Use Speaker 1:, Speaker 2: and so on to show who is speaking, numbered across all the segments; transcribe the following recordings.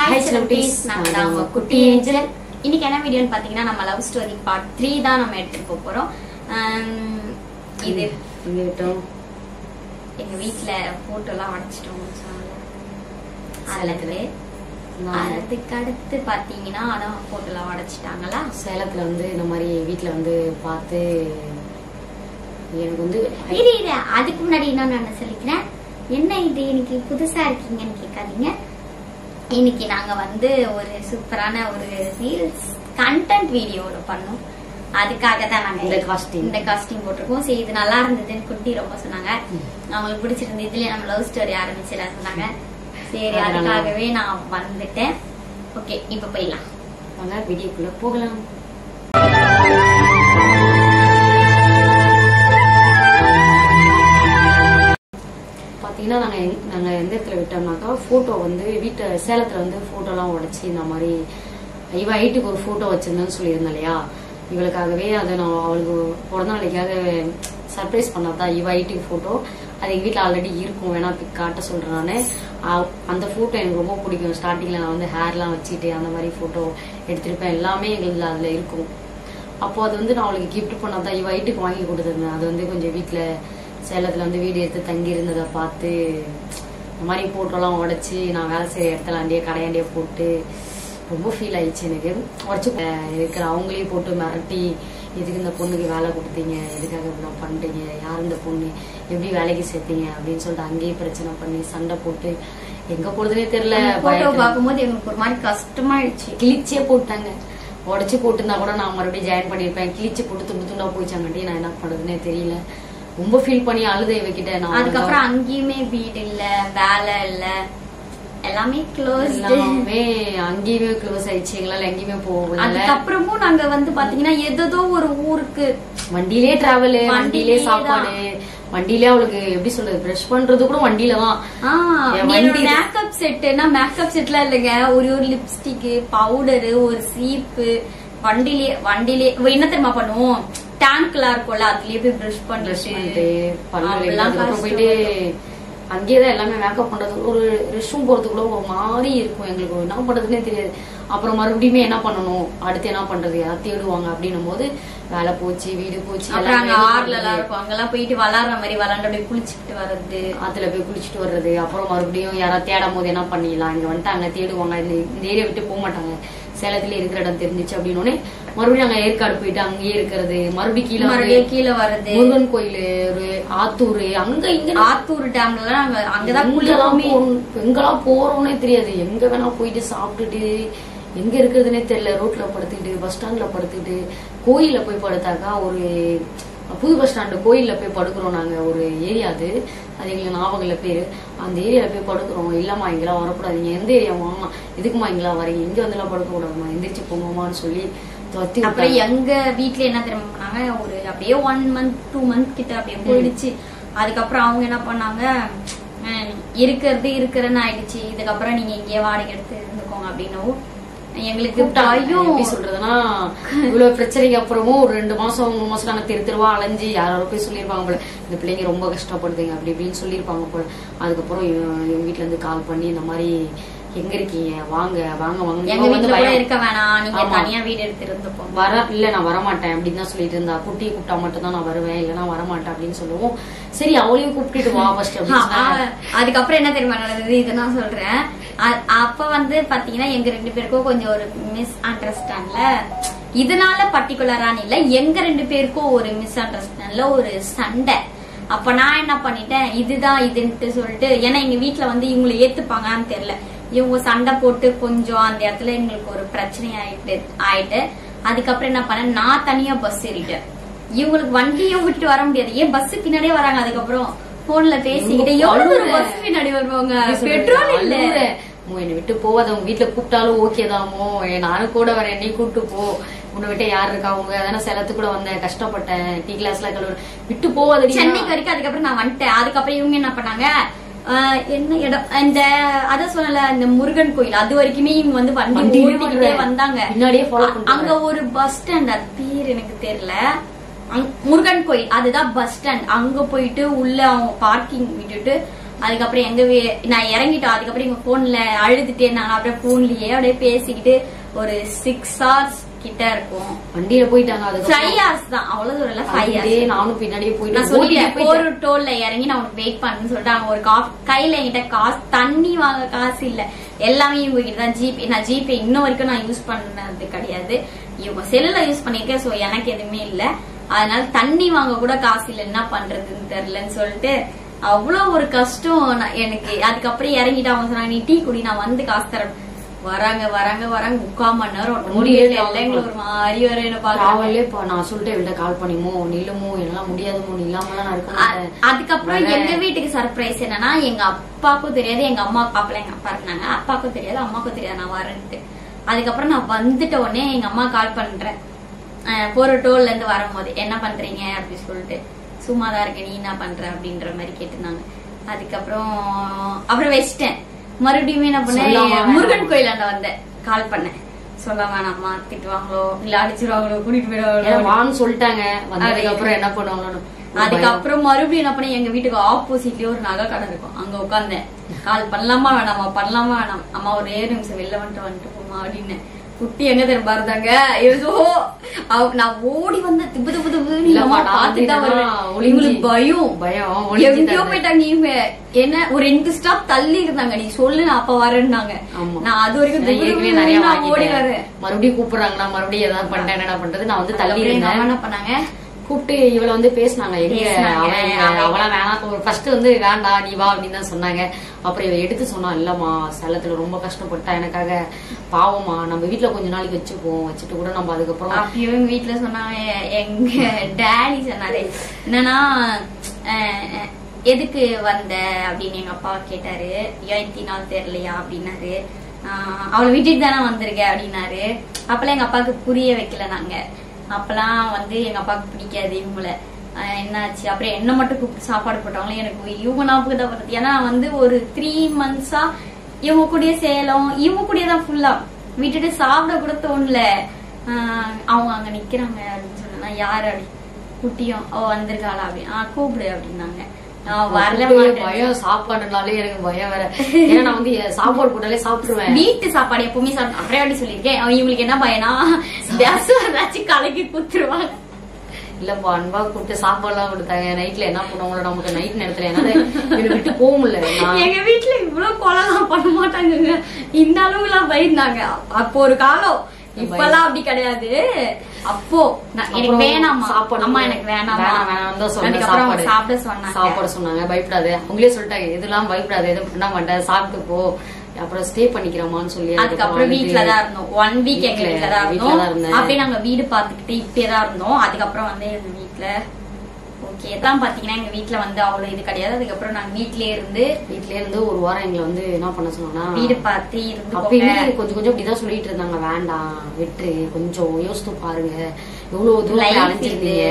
Speaker 1: Hi celebrities, நான் தான் உங்க குட்டி ஏஞ்சல். இன்னைக்கு என்ன வீடியோன்னு பாத்தீங்கன்னா நம்ம லவ் ஸ்டோரி பார்ட் 3 தான் நம்ம எடுத்துட்டு போறோம். இது எங்க வீட்ல போட்டோலாம் அடிச்சிட்டோம் அதுக்கு அடுத்து பாத்தீங்கன்னா அதான் போட்டோலாம் அடைச்சிட்டாங்களா.
Speaker 2: சேலத்துல வந்து இந்த மாதிரி வீட்டுல வந்து பார்த்து எனக்கு வந்து
Speaker 1: அதுக்கு முன்னாடி இன்னும் நான் சொல்லிக்கிறேன். என்ன இது இன்னைக்கு புதுசா இருக்கீங்கன்னு கேட்காதீங்க. இன்னைக்கு நாங்க வந்து ஒரு சூப்பரான ஒரு ரீல்ஸ் கண்டென்ட் வீடியோ பண்ணோம். அதுக்காக தான் நாங்க இந்த காஸ்டிங் போட்டிருக்கோம். சரி இது நல்லா இருந்ததுன்னு குட்டி ரொம்ப சொன்னாங்க. அவங்களுக்கு பிடிச்சிருந்து இதுலயே நம்ம லவ் ஸ்டோரி ஆரம்பிச்சுல சொன்னாங்க. சரி அதுக்காகவே நான் வந்துட்டேன். ஓகே இப்ப போயிடலாம்,
Speaker 2: வாங்க வீடியோக்குள்ள போகலாம். பாத்தீங்கன்னா நாங்க எந்த இடத்துல விட்டோம்னாக்கா போட்டோ வந்து வீட்டை சேலத்துல வந்து போட்டோலாம் உடைச்சு இந்த மாதிரி இவ ஹைட்டுக்கு ஒரு போட்டோ வச்சிருந்தேன்னு சொல்லியிருந்தேன் இல்லையா. இவளுக்காகவே அதை நான் அவளுக்கு பிறந்த நாளைக்காக சர்ப்ரைஸ் பண்ணாதான் இவ ஹைட்டுக்கு போட்டோ. அது எங்க வீட்டுல ஆல்ரெடி இருக்கும், வேணா பிக் காட்ட சொல்றேன் நானு. அந்த போட்டோ எனக்கு ரொம்ப பிடிக்கும். ஸ்டார்டிங்ல நான் வந்து ஹேர்லாம் வச்சுட்டு அந்த மாதிரி போட்டோ எடுத்திருப்பேன். எல்லாமே எங்களுக்கு அதுல இருக்கும். அப்போ அது வந்து நான் அவளுக்கு கிஃப்ட் பண்ணாதான் இவ ஹைட்டுக்கு வாங்கி கொடுத்துருந்தேன். அது வந்து கொஞ்சம் வீட்டுல சேலத்துல வந்து வீடு எடுத்து தங்கி இருந்ததை பார்த்து இந்த மாதிரி போட்டோலாம் உடைச்சி நான் வேலை செய்யற இடத்துலாண்டியே கடையாண்டியே போட்டு ரொம்ப ஃபீல் ஆயிடுச்சு எனக்கு. உடச்சு இருக்கிற அவங்களையும் போட்டு மிரட்டி எதுக்கு இந்த பொண்ணுக்கு வேலை கொடுத்தீங்க, எதுக்காக இப்படி பண்றீங்க, யார் இந்த பொண்ணு, எப்படி வேலைக்கு சேர்த்தீங்க அப்படின்னு சொல்லிட்டு அங்கேயே பிரச்சனை பண்ணி சண்டை போட்டு எங்க போறதுனே தெரியல.
Speaker 1: பார்க்கும்போது எங்களுக்கு ஒரு மாதிரி கஷ்டமாயிடுச்சு.
Speaker 2: கிழிச்சே போட்டாங்க. உடச்சு போட்டுருந்தா கூட நான் மறுபடியும் ஜாயின் பண்ணிருப்பேன். கிழிச்சு போட்டு துண்டு துண்டா போயிச்சாங்கட்டி நான் என்ன பண்றதுன்னே தெரியல. ரொம்ப ஃபீல் பண்ணி அழுத இவகிட்ட. நான்
Speaker 1: அதுக்கப்புறம் அங்கேயுமே வீடு இல்ல, வேலை இல்ல, எல்லாமே க்ளோஸ்.
Speaker 2: எல்லாமே அங்கேயுமே க்ளோஸ் ஆயிடுச்சு. எங்களால எங்கேயுமே போகல.
Speaker 1: அதுக்கப்புறமும் நாங்க வந்து பாத்தீங்கன்னா ஏதோ ஒரு ஊருக்கு
Speaker 2: வண்டியிலே டிராவல், வண்டியிலே சாப்பாடு, வண்டியிலே அவளுக்கு எப்படி சொல்றது பிரஷ் பண்றது கூட வண்டியில தான்.
Speaker 1: மேக்கப் செட்னா மேக்கப் செட்லாம் இல்லைங்க, ஒரு லிப்ஸ்டிக், பவுடரு, ஒரு சீப்பு, வண்டியிலே என்ன தெரியுமா பண்ணுவோம், டேங்க்லாம் இருக்கும்ல அதுலயே போய் பிரஷ் பண்ணிட்டு
Speaker 2: போயிட்டு அங்கேயேதான் எல்லாமே மேக்கப் பண்றது. ஒரு ரெஸ்ட் ரூம் போறதுக்குள்ள ஒரு மாதிரி இருக்கும் எங்களுக்கு, என்ன பண்றதுன்னே தெரியாது. அப்புறம் மறுபடியுமே என்ன பண்ணணும், அடுத்து என்ன பண்றது, யாராவது தேடுவாங்க அப்படின்னும் போது வேலை போச்சு, வீடு போச்சு.
Speaker 1: ஆறுல எல்லாம் இருக்கும், அங்கெல்லாம் போயிட்டு விளாடுற மாதிரி விளாண்டு குளிச்சுட்டு வர்றது,
Speaker 2: அதுல போய் குளிச்சுட்டு வர்றது. அப்புறம் மறுபடியும் யாராவது தேடும் போது என்ன பண்ணிடலாம், இங்க வந்துட்டு அங்க தேடுவாங்க, இந்த ஏரியா விட்டு போக மாட்டாங்க, சேலத்துல இருக்கிற இடம் தெரிஞ்சிச்சு அப்படின்னு மறுபடியும் நாங்க ஏற்காடு போயிட்டு அங்கேயே இருக்கிறது. மறுபடியும் கீழே வர்றது, முருகன் கோயிலு, ஒரு ஆத்தூர், அங்க இங்க ஆத்தூர் டேம்ல அங்கதான் எங்கெல்லாம் போறோம்னே தெரியாது. எங்க வேணா போயிட்டு சாப்பிட்டுட்டு எங்க இருக்கிறதுனே தெரியல. ரோட்ல படுத்துக்கிட்டு, பஸ் ஸ்டாண்ட்ல படுத்துக்கிட்டு, கோயில போய் படுத்தாக்கா ஒரு புது பஸ் ஸ்டாண்டு கோயில்ல போய் படுக்கிறோம். நாங்க ஒரு ஏரியா அது எங்களுக்கு ஞாபகம் இல்ல பேரு. அந்த ஏரியால போய் படுக்கிறோம். இல்லம்மா இங்கெல்லாம் வரக்கூடாதீங்க, எந்த ஏரியாமா, எதுக்குமா இங்கெல்லாம் வரீங்க, இங்க வந்து எல்லாம் படுக்க கூடாதுமா, எந்திரிச்சு போங்கம்மான்னு சொல்லி
Speaker 1: அப்புறம் எங்க வீட்டுல என்ன தெரியுமா பண்ணாங்க, ஒரு அப்படியே 1 month 2 month கிட்ட அப்படியே போயிடுச்சு. அதுக்கப்புறம் அவங்க என்ன பண்ணாங்க, இருக்கிறதுன்னு ஆயிடுச்சு, இதுக்கப்புறம் நீங்க இங்கேயே வாடகை எடுத்து இருந்துக்கோங்க அப்படின்னும் எங்களுக்கு
Speaker 2: எப்படி சொல்றதுன்னா, இவ்வளவு பிரச்சனைக்கு அப்புறமும் ஒரு 2 மாசம் 3 மாசம் நாங்க தெருவா அலைஞ்சு யாரோ போய் சொல்லிருப்பாங்க போல, இந்த பிள்ளைங்க ரொம்ப கஷ்டப்படுதுங்க அப்படி இப்படின்னு சொல்லிருப்பாங்க போல. அதுக்கப்புறம் எங்க வீட்டுல இருந்து கால் பண்ணி இந்த மாதிரி எங்க இருக்கீங்க, வாங்க வாங்க வாங்க,
Speaker 1: எங்க வீட்டுல கூட இருக்க வேணாம், நீங்க தனியா வீடு எடுத்து இருந்துப்போம்.
Speaker 2: இல்ல நான் வரமாட்டேன் அப்படின்னு தான் சொல்லிட்டு இருந்தா. குட்டியை கூப்பிட்டா மட்டும் தான் நான் வருவேன், இல்லன்னா வரமாட்டேன் அப்படின்னு சொல்லுவோம். சரி அவளையும் கூப்பிட்டு வா ஃபர்ஸ்ட்.
Speaker 1: அதுக்கப்புறம் என்ன தெரியுமா நடந்தது, இதை நான் சொல்றேன். அப்ப வந்து பாத்தீங்கன்னா எங்க 2 பேருக்கும் கொஞ்சம் ஒரு மிஸ் அண்டர்ஸ்டாண்ட்ல, இதனால பர்டிகுலரான இல்ல, எங்க 2 பேருக்கும் ஒரு மிஸ் அண்டர்ஸ்டாண்ட்ல ஒரு சண்டை. அப்ப நான் என்ன பண்ணிட்டேன், இதுதான் இதுன்ட்டு சொல்லிட்டு, ஏன்னா எங்க வீட்டுல வந்து இவங்களை ஏத்துப்பாங்கன்னு தெரியல, இவங்க சண்டை போட்டு கொஞ்சம் அந்த இடத்துல எங்களுக்கு ஒரு பிரச்சனை ஆயிட்டு அதுக்கப்புறம் என்ன பண்ண, நான் தனியா பஸ் ஏறிட்டேன். இவங்களுக்கு வண்டியும் விட்டுட்டு வர முடியாது, ஏன் பஸ் பின்னாடியே வராங்க. அதுக்கப்புறம் போன்ல பேசிக்கிட்டு எவ்வளவு பஸ் பின்னாடி வருவாங்க, பெட்ரோல் இல்ல,
Speaker 2: என்னை விட்டு போவாத, உங்க வீட்டுல கூப்பிட்டாலும் ஓகே தாமோ, நானும் கூட வரேன், நீ கூப்பிட்டு போ, உன்னை விட்டு யாரு இருக்கா, அவங்க தானே சேலத்து கூட வந்தேன், கஷ்டப்பட்டேன், டீ கிளாஸ்ல விட்டு போவாத,
Speaker 1: சென்னைக்கு வரைக்கும். அதுக்கப்புறம் நான் வந்துட்டேன். அதுக்கப்புறம் இவங்க என்ன பண்ணாங்க, என்ன இடம் இந்த அத சொன்னல இந்த முருகன் கோயில், அது வரைக்குமே இவங்க வந்து வண்டி ஓட்டிக்கிட்டே வந்தாங்க. அங்க ஒரு பஸ் ஸ்டாண்ட், அது பேர் எனக்கு தெரியல, முருகன் கோயில் அதுதான் பஸ் ஸ்டாண்ட். அங்க போயிட்டு உள்ள அவங்க பார்க்கிங் விட்டுட்டு அதுக்கப்புறம் நான் இறங்கிட்டோம். அதுக்கப்புறம் எங்க போன்ல அழுதுட்டே இருந்தாங்க. அப்புறம் போன்லயே அப்படியே பேசிக்கிட்டு ஒரு 6 hours கிட்ட இருக்கும்.
Speaker 2: வண்டியில போயிட்டாங்க. அது
Speaker 1: 5 hours தான், அவ்வளவு தூரம் இல்ல, 5 hours.
Speaker 2: நானும் பின்னாடியே போயிட்டு
Speaker 1: நான் சொல்லிட்டேன் ஒரு டோல்ல இறங்கி நான் உனக்கு வெயிட் பண்ணுன்னு சொல்லிட்டு அவங்க ஒரு கையில என்கிட்ட காசு, தண்ணி வாங்க காசு இல்ல, எல்லாமே இவங்க கிட்ட தான். ஜிபே, நான் ஜிபே இன்ன வரைக்கும் நான் யூஸ் பண்ணது கிடையாது, இவங்க செல்லுல யூஸ் பண்ணிருக்கேன். சோ எனக்கு எதுவுமே இல்ல, அதனால தண்ணி வாங்க கூட காசு இல்ல, என்ன பண்றதுன்னு தெரியலன்னு சொல்லிட்டு அவ்வளவு ஒரு கஷ்டம் எனக்கு. அதுக்கப்புறம் இறங்கிட்டு அவங்க சொன்னாங்க நீ டீ குடி, நான் வந்து காசு தரேன். வராங்க 3/4 மணி நேரம் எங்களுக்கு ஒரு மாதிரி வர என்ன பாக்க.
Speaker 2: நான் சொல்லிட்டு இவள்கிட்ட கால் பண்ணிமோ நில்லுமோ எல்லாம் முடியாதுமோ நீ இல்லாமலாம் நான்.
Speaker 1: அதுக்கப்புறம் எங்க வீட்டுக்கு சர்ப்ரைஸ் என்னன்னா, எங்க அப்பாவுக்கும் தெரியாது, எங்க அம்மா அப்பல எங்க அப்பா இருந்தாங்க, அப்பாவுக்கும் தெரியாது, அம்மாவுக்கும் தெரியாது நான் வரேன்ட்டு. அதுக்கப்புறம் நான் வந்துட்ட உடனே எங்க அம்மா கால் பண்றேன், போற டோல்ல இருந்து வரும்போது என்ன பண்றீங்க அப்படின்னு சொல்லிட்டு. சும்மாதான் இருக்க, நீ என்ன பண்ற அப்படின்ற மாதிரி கேட்டிருந்தாங்க. அப்புறம் வச்சிட்டேன். மறுபடியும் என்ன பண்ணேன், முருகன் கோயிலாண்ட வந்தேன், கால் பண்ணேன். சொல்ல வேணாமா, திட்டுவாங்களோ இல்ல அடிச்சிருவாங்களோ, கூட்டிட்டு போயிடுவாங்களோ சொல்லிட்டாங்க.
Speaker 2: அதுக்கப்புறம் என்ன பண்ணுவாங்களோ.
Speaker 1: அதுக்கப்புறம் மறுபடியும் என்ன பண்ணேன், எங்க வீட்டுக்கு ஆப்போசிட்லயே ஒரு நகை கடை இருக்கும், அங்க உட்காந்தேன். கால் பண்ணலாமா வேணாமா, பண்ணலாமா வேணாம், அம்மா ஒரு 7 நிமிஷம் வெளில வந்துட்டு போமா அப்படின்னு. குட்டி எங்க தெரியும் பாருந்தாங்க, ஏதோ நான் ஓடி வந்த பயம் எங்கேயோ போயிட்டாங்க இவங்க. என்ன ஒரு 2 ஸ்டாப் தள்ளி இருந்தாங்க, நீ சொல்லு நான் அப்ப வரேன்னாங்க. நான் அது வரைக்கும் நிறைய ஓடி வரேன்.
Speaker 2: மறுபடியும் கூப்பிடுறாங்கன்னா மறுபடியும் ஏதாவது பண்றேன், என்ன பண்றது, நான் வந்து தள்ளி இருந்தேன்.
Speaker 1: என்ன பண்ணாங்க,
Speaker 2: கூப்பிட்டு இவளை வந்து பேசினாங்க. அவளா வேணாம், ஃபர்ஸ்ட் வந்து வேண்டாம் நீ வா அப்படின்னு தான் சொன்னாங்க. அப்புறம் இவ எடுத்து சொன்னா, இல்லம்மா சேலத்துல ரொம்ப கஷ்டப்பட்டா, எனக்காக பாவமா, நம்ம வீட்டுல கொஞ்ச நாளைக்கு வச்சுப்போம், வச்சுட்டு கூட நம்ம அதுக்கப்புறம்.
Speaker 1: அப்பயும் எங்க வீட்டுல சொன்னாங்க, எங்க டேடி சொன்னாரு என்னன்னா, எதுக்கு வந்த அப்படின்னு எங்க அப்பா கேட்டாரு. ஏன் இத்தனை நாள் தெரியலையா அப்படின்னாரு. அவளை விட்டுட்டு தானே வந்திருக்க அப்படின்னாரு. அப்பெல்லாம் எங்க அப்பாவுக்கு புரிய வைக்கல நாங்க. அப்பெல்லாம் வந்து எங்க அப்பாவுக்கு பிடிக்காது இவங்கள. என்னாச்சு, அப்புறம் என்ன மட்டும் கூப்பிட்டு சாப்பாடு போட்டாங்களோ எனக்கு இவங்க ஞாபகம் தான் வருது. ஏன்னா வந்து ஒரு 3 months இவங்க கூடயே சேலம், இவங்க கூடயே தான் ஃபுல்லா, விட்டுட்டு சாப்பிட கூட தோணல. அவங்க அங்க நிக்கிறாங்க அப்படின்னு சொன்னா, யாரு அப்படி, குட்டியும் அவ வந்திருக்காளா அப்படி, கூப்பிடு அப்படின்னாங்க.
Speaker 2: பயம், சாப்பாடுனாலே எனக்கு பயம் வேற. ஏன்னா நான் வந்து சாப்பாடு போட்டாலே சாப்பிடுவேன்,
Speaker 1: வீட்டு சாப்பாடு எப்பவுமே சாப்பிடுவேன். அப்படியே அப்படி சொல்லியிருக்கேன். இவங்களுக்கு என்ன பயனா, ஏதாச்சும் கலக்கி குத்துருவாங்க.
Speaker 2: இல்லப்பா அன்பா கூப்பிட்டு சாப்பாடு எல்லாம் கொடுத்தாங்க. நைட்ல என்ன பண்ணுவாங்களோ நமக்கு, நைட் நேரத்துல என்னால விட்டு போக முடியல.
Speaker 1: எங்க வீட்டுல இவ்வளவு கொலைலாம் பண்ண மாட்டாங்க, இந்த அளவு எல்லாம் பயந்தாங்க. அப்போ ஒரு காலம், இப்பெல்லாம் அப்படி கிடையாது. அப்போ எனக்கு வேணாமா சாப்பாடு, அம்மா எனக்கு வேணாமா
Speaker 2: சாப்பாடு சொன்னாங்க. பயப்படாது, அவங்களே சொல்லிட்டாங்க, எதுலாம் பயப்படாது, எதுவும் பண்ண மாட்டேன், சாப்பிட்டு போ, அப்புறம் ஸ்டே பண்ணிக்கிறோமான்னு சொல்லி.
Speaker 1: அதுக்கப்புறம் வீட்டுலதான் இருந்தோம், 1 week எங்க வீட்டுலதான் இருந்தோம். அப்படியே நாங்க வீடு பாத்துக்கிட்டு இப்படியேதான் இருந்தோம். அதுக்கப்புறம் வந்து எங்க வீட்டுல ஓகே தான் பாத்தீங்கன்னா, எங்க வீட்டுல வந்து அவ்வளவு இது கிடையாது. அதுக்கப்புறம் நாங்க வீட்லயே இருந்து
Speaker 2: ஒரு வாரம் எங்களை வந்து என்ன பண்ண சொன்னா,
Speaker 1: வீடு பார்த்து இருந்து
Speaker 2: அப்பயுமே கொஞ்சம் கொஞ்சம் அப்படிதான் சொல்லிட்டு இருந்தாங்க, வேண்டாம் விட்டு கொஞ்சம் யோசித்து பாருங்க, எவ்வளவு தூரம் அலைஞ்சிருந்தீங்க,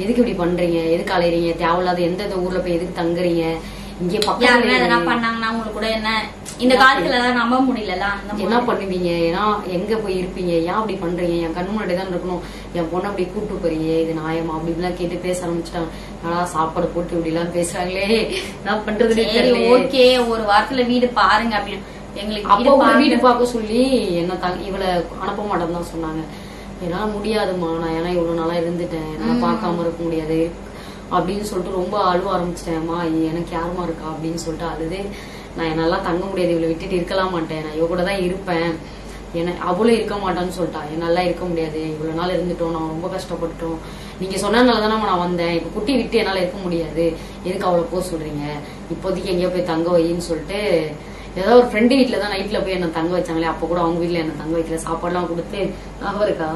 Speaker 2: எதுக்கு இப்படி பண்றீங்க, எதுக்கு அலையறீங்க, தேவையில்லாத எந்த ஊர்ல போய் எதுக்கு தங்குறீங்க, இங்க பக்கம்
Speaker 1: எதனா பண்ணாங்கன்னா உங்களுக்கு கூட என்ன இந்த காலத்துல நம்ப முடியல,
Speaker 2: என்ன பண்ணுவீங்க, ஏன்னா எங்க போய் இருப்பீங்க, ஏன் அப்படி பண்றீங்க, என் கண்ணு முன்னாடி தான் இருக்கணும், என் பொண்ணை அப்படி கூப்பிட்டு போறீங்க, இது நியாயமா அப்படி இப்படிலாம் கேட்டு பேச ஆரம்பிச்சுட்டாங்க. ஆனா சாப்பாடு போட்டு இப்படி எல்லாம் பேசுறாங்களே, என்ன பண்றது தெரியல.
Speaker 1: ஓகே ஒரு வாரத்துல வீடு பாருங்க அப்படின்னு எங்களுக்கு
Speaker 2: அப்போ வீடு பார்க்க சொல்லி என்ன இவளை அனுப்ப மாட்டேன்னு தான் சொன்னாங்க. என்னால முடியாதுமா, நான் ஏன்னா இவ்வளவு நாளா இருந்துட்டேன், என்னால பார்க்காம இருக்க முடியாது அப்படின்னு சொல்லிட்டு ரொம்ப அழுவ ஆரம்பிச்சிட்டேன்மா, எனக்கு யாருமா இருக்கா அப்படின்னு சொல்லிட்டு அழுது, நான் என்னால தங்க முடியாது, இவளை விட்டுட்டு இருக்கலாம் மாட்டேன், நான் இவ கூட தான் இருப்பேன், அவளும் இருக்க மாட்டான்னு சொல்லிட்டா, என்னால இருக்க முடியாது, இவ்வளவு நாள் இருந்துட்டோம், நான் ரொம்ப கஷ்டப்பட்டோம், நீங்க சொன்னதுனாலதானே நான் வந்தேன், இப்ப குட்டி விட்டு என்னால இருக்க முடியாது, எதுக்கு அவளை போக சொல்றீங்க, இப்போதைக்கு எங்கேயோ போய் தங்க வைன்னு சொல்லிட்டு, ஏதோ ஒரு ஃப்ரெண்டு வீட்டுல தான் நைட்ல போய் என்ன தங்க வச்சாங்களே, அப்ப கூட அவங்க வீட்டுல என்ன தங்க வைக்கல, சாப்பாடு எல்லாம் கொடுத்து இருக்கா,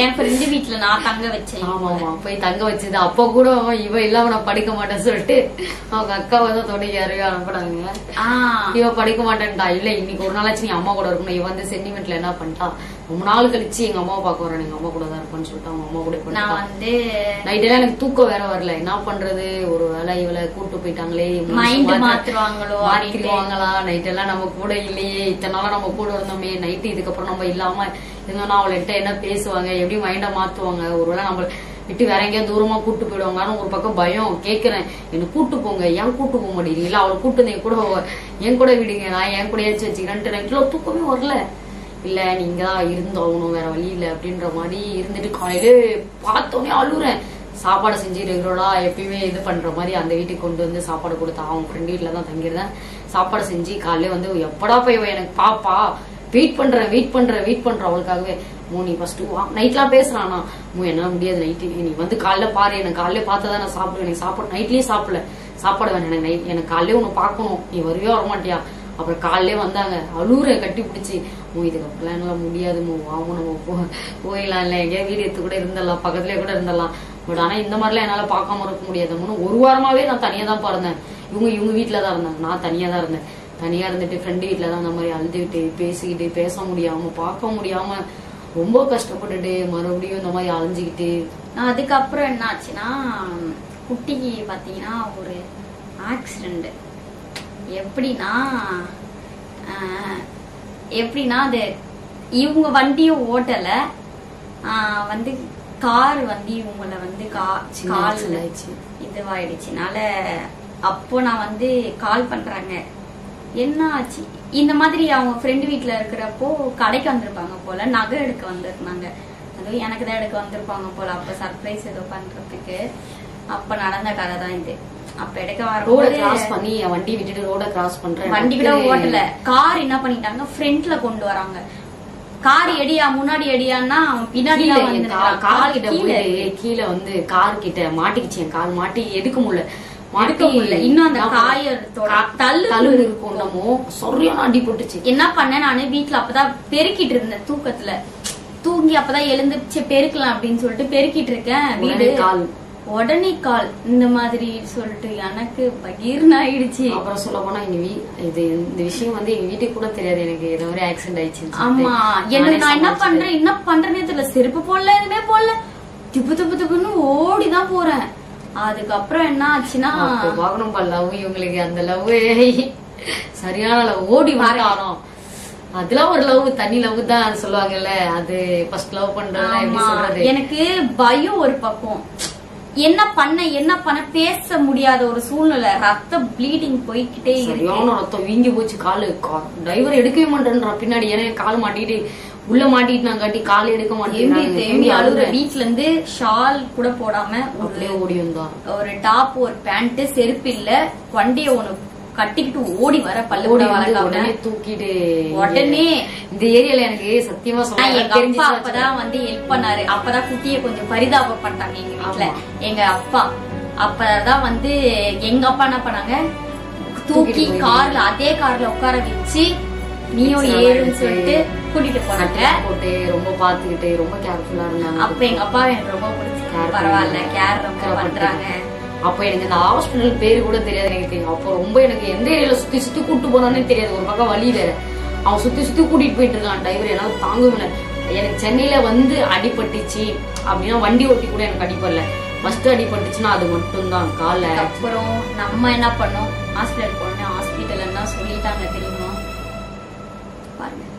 Speaker 1: என் ஃப்ரெண்டு வீட்டுல நான் தங்க வச்சேன்.
Speaker 2: ஆமா ஆமா போய் தங்க வச்சது. அப்ப கூட இவ இல்லாம நான் படிக்க மாட்டேன்னு சொல்லிட்டு அவங்க அக்காவை தான் தொடங்கி யாரையோ அனுப்புனாங்க. இவ படிக்க மாட்டேன்டா, இல்ல இன்னைக்கு ஒரு நாளாச்சு நீ அம்மா கூட இருக்கணும், இவ வந்து சென்டிமெண்ட்ல என்ன பண்ணிட்டா, ரொம்ப நாள் கழிச்சு எங்க அம்மாவை பாக்க வரேன், எங்க அம்மா கூட தான் இருப்பான்னு சொல்லிட்டு அவங்க அம்மா கூட நைட் எல்லாம் எனக்கு தூக்கம் வேற வரல, என்ன பண்றது, ஒரு வேலை இவளை கூட்டு போயிட்டாங்களே, மாத்திருவாங்களா, நைட் எல்லாம் நம்ம கூட இல்லையே, இத்தனை நாளா நம்ம கூட இருந்தோமே, நைட்டு இதுக்கப்புறம் நம்ம இல்லாம இருந்தோம்னா அவள்கிட்ட என்ன பேசுவாங்க, எப்படி மைண்ட மாத்துவாங்க, ஒருவேளை நம்ம விட்டு வேற எங்கேயா தூரமா கூட்டு போயிடுவாங்கன்னு ஒரு பக்கம் பயம். கேக்குறேன், என்ன கூட்டு போங்க, ஏன் கூட்டு போக மாட்டேங்கிறீங்களா? அவளை கூட்டு என் கூட விடுங்க, நான் என் கூட ஏச்சு வச்சுக்கிறேன். 2 நைட்ல தூக்கமே வரல. இல்ல நீங்க தான் இருந்தாகணும், வேற வழி இல்ல அப்படின்ற மாதிரி இருந்துட்டு காலையில பார்த்தோன்னே அழுறேன். சாப்பாடு செஞ்சு ரெகுலரா எப்பயுமே இது பண்ற மாதிரி அந்த வீட்டுக்கு கொண்டு வந்து சாப்பாடு கொடுத்தா. அவங்க ஃப்ரெண்ட் வீட்டுல தான் தங்கிருந்தேன். சாப்பாடு செஞ்சு காலையில வந்து எப்படா போய் எனக்கு பாப்பா வெயிட் பண்றேன் அவளுக்காகவே. நீ ஃபர்ஸ்ட் நைட்லாம் பேசுறானா, என்னால முடியாது, நைட்டு நீ வந்து காலைல பாரு, எனக்கு காலையில பார்த்ததான் நான் சாப்பிடுவேன், எனக்கு சாப்பாடு நைட்லயே சாப்பாடு வேணும், எனக்கு காலையில உன்னை பாக்கணும், நீ வருவியா வரமாட்டியா? அப்புறம் காலையிலே வந்தாங்க, அழுவுற கட்டி பிடிச்சி, இதுக்கப்புறம் எல்லாம் முடியாது, வாங்க நம்ம போயிடலாம், இல்ல எங்கேயா வீடு எடுத்து கூட இருந்துடலாம், பக்கத்துலயே கூட இருந்துடலாம். பட் ஆனா இந்த மாதிரிலாம் என்னால பார்க்காம இருக்க முடியாது. 1 வாரமாவே நான் தனியா தான் பிறந்தேன். இவங்க வீட்டுலதான் இருந்தாங்க, நான் தனியா தான் இருந்தேன். தனியா இருந்துட்டு ஃப்ரெண்டு வீட்டுல தான் அந்த மாதிரி அழுதுகிட்டு பேசிக்கிட்டு பேச முடியாம பார்க்க முடியாம ரொம்ப கஷ்டப்பட்டுட்டு மறுபடியும் இந்த மாதிரி அலைஞ்சுக்கிட்டு.
Speaker 1: அதுக்கப்புறம் என்ன ஆச்சுன்னா, குட்டிக்கு பாத்தீங்கன்னா ஒரு ஆக்சிடென்ட். எப்படின்னா அது இவங்க வண்டியும் ஓட்டல, வந்து கார் வந்து இவங்கள வந்து கால் இதுவாயிடுச்சுனால அப்போ நான் வந்து கால் பண்றாங்க, என்ன ஆச்சு இந்த மாதிரி. அவங்க ஃப்ரெண்டு வீட்டுல இருக்கிறப்போ கடைக்கு வந்திருப்பாங்க போல, நகை எடுக்க வந்திருந்தாங்க. அதுவும் எனக்கு தான் எடுக்க வந்திருப்பாங்க போல. அப்ப சர்ப்ரைஸ் ஏதோ பண்றதுக்கு அப்ப நடந்த கதை தான் இது. அப்ப எடுக்க
Speaker 2: ரோட கிராஸ் பண்ணி வண்டி விட்டுட்டு ரோட கிராஸ் பண்றேன்.
Speaker 1: வண்டி கூட ஓட்டல, கார் என்ன பண்ணிட்டாங்க, ஃப்ரண்ட்ல கொண்டு வராங்க. கார் எடியா முன்னாடி எடியான்னா பின்னாடி
Speaker 2: கார் கிட்ட கீழே வந்து கார் கிட்ட மாட்டிக்கிச்சு. என் கால் மாட்டி எடுக்க முடியல. இன்னும் அந்த காயத்தோட தள்ளு இருக்கும், நம்ம சரியான அடி போட்டுச்சு. என்ன பண்ணேன் நானு, வீட்டுல அப்பதான் பெருக்கிட்டு இருந்தேன், தூங்கி அப்பதான் எழுந்துச்சு பெருக்கலாம் அப்படின்னு சொல்லிட்டு பெருக்கிட்டு இருக்கேன். வீடு உடனே கால் இந்த மாதிரி சொல்லிட்டு எனக்கு பகீர்னு ஆயிடுச்சு. அப்புறம் சொல்ல போனா இந்த விஷயம் வந்து எங்க வீட்டுக்கு கூட தெரியாது எனக்கு, ஏதோ ஒரு ஆக்சிடென்ட் ஆயிடுச்சு. ஆமா, எனக்கு நான் என்ன பண்றேன்னே தெரியல, செருப்பு போடல, எதுவுமே போடல, திப்புன்னு ஓடிதான் போறேன். அதுக்கப்புறம் என்ன ஆச்சுன்னா, பாக்கணும் லவ், இவங்களுக்கு அந்த லவ் சரியான லவ், ஓடி வரோம். அதெல்லாம் ஒரு லவ், தனி லவ் தான் சொல்லுவாங்கல்ல, அது ஃபர்ஸ்ட் லவ் பண்றது. எனக்கு பயம் ஒரு பக்கம், என்ன பண்ண பேச முடியாத ஒரு சூழ்நிலை, ரத்தம் ப்ளீடிங் போய்கிட்டே இருக்கு. ரத்தம் வீங்கி போச்சு. காலு டிரைவர் எடுக்கவே மாட்டேன்றா பின்னாடி, ஏன்னா கால் மாட்டிட்டு உள்ள மாட்டிட்டு நான் காட்டி கால் எடுக்க மாட்டேன். வீட்டுல இருந்து ஷால் கூட போடாம ஓடி வந்தான். ஒரு டாப் ஒரு பேண்ட், செருப்பு இல்ல, வண்டிய ஒண்ணு கட்டிக்கிட்டு ஓடி வர பல்லு தூக்கிட்டு உடனே இந்த ஏரியால எனக்கு சத்தியமா சொல்ல எங்க அப்பா அப்பதான் வந்து ஹெல்ப் பண்ணாரு. அப்பதான் குட்டிய கொஞ்சம் பரிதாபப்பட்டாங்க எங்க வீட்டுல. எங்க அப்பா அப்பதான் வந்து எங்க அப்பா என்ன பண்ணாங்க, தூக்கி கார்ல அதே கார்ல உட்கார வச்சு நீயும் ஏறுன்னு சொல்லிட்டு கூட்டிட்டு போனாங்க. போட்டு ரொம்ப பாத்துக்கிட்டு ரொம்ப கேர்ஃபுல்லா இருந்தாங்க. அப்ப எங்க அப்பா எனக்கு ரொம்ப பிடிச்சி, பரவாயில்ல கேர் ரொம்ப பண்றாங்க. அப்ப எனக்கு இந்த ஹாஸ்பிட்டல் பேரு கூட தெரியாது எனக்கு. அப்ப ரொம்ப எனக்கு எந்த ஏரியால சுத்தி கூட்டு போனானே தெரியாது. ஒரு பக்கம் வழி வேற, அவன் சுத்தி கூட்டிட்டு போயிட்டு இருக்கான் டிரைவர். என்னால தாங்கல. எனக்கு சென்னையில வந்து அடிபட்டுச்சு அப்படின்னா வண்டி ஓட்டி கூட எனக்கு அடிப்படல. ஃபர்ஸ்ட் அடிபட்டுச்சுன்னா அது மட்டும் தான் கால. அப்புறம் நம்ம என்ன பண்ணோம், ஹாஸ்பிட்டல் போனோம். ஹாஸ்பிட்டல் தான் சொல்லிட்டாங்க தெரியுமா, பாருங்க